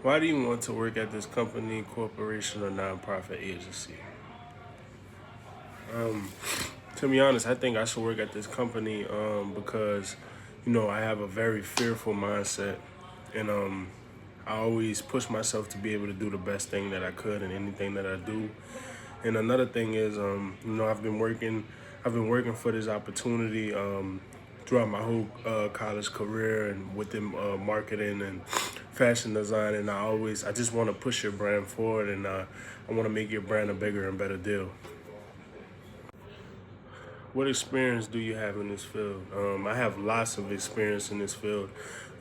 Why do you want to work at this company, corporation, or nonprofit agency? To be honest, I think I should work at this company because, I have a very fearful mindset, and I always push myself to be able to do the best thing that I could in anything that I do. And another thing is, I've been working for this opportunity throughout my whole college career and within marketing and fashion design. And I just want to push your brand forward, and I want to make your brand a bigger and better deal. What experience do you have in this field? I have lots of experience in this field.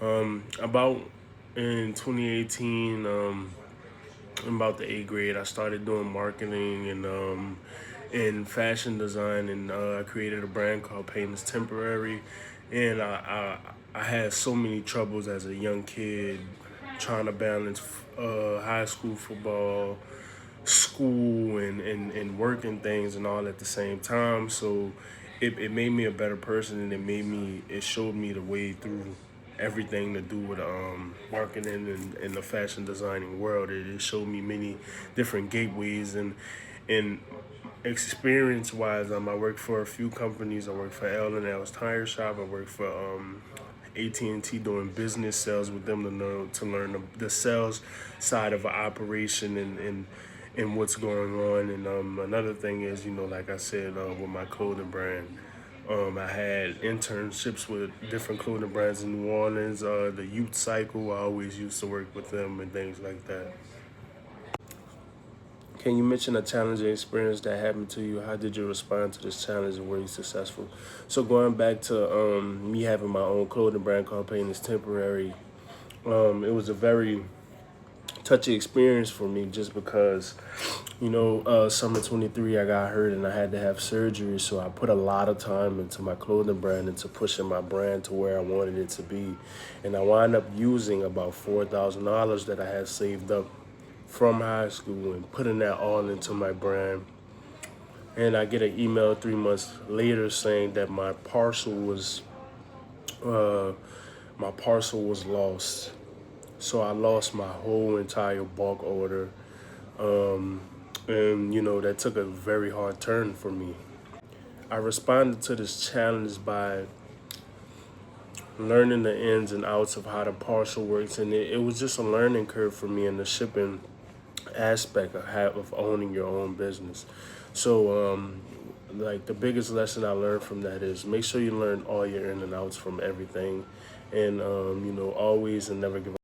About in 2018, in about the eighth grade, I started doing marketing and in fashion design, and I created a brand called Pain is Temporary. And I had so many troubles as a young kid trying to balance high school football, school, and working things and all at the same time. So it made me a better person, and it showed me the way through everything to do with marketing and the fashion designing world. It showed me many different gateways, and experience wise, I worked for a few companies. I worked for L&L's Tire Shop. I worked for AT&T doing business sales with them to learn the sales side of an operation and what's going on. And another thing is, like I said, with my clothing brand, I had internships with different clothing brands in New Orleans. The Youth Cycle, I always used to work with them and things like that. Can you mention a challenging experience that happened to you? How did you respond to this challenge, and were you successful? So going back to me having my own clothing brand called Pain is Temporary, it was a very touchy experience for me just because, summer 23, I got hurt and I had to have surgery. So I put a lot of time into my clothing brand, into pushing my brand to where I wanted it to be. And I wound up using about $4,000 that I had saved up from high school and putting that all into my brand. And I get an email 3 months later saying that uh, my parcel was lost. So I lost my whole entire bulk order, and that took a very hard turn for me. I responded to this challenge by learning the ins and outs of how the parcel works, and it was just a learning curve for me in the shipping aspect of owning your own business. So, like the biggest lesson I learned from that is make sure you learn all your in and outs from everything, and always and never give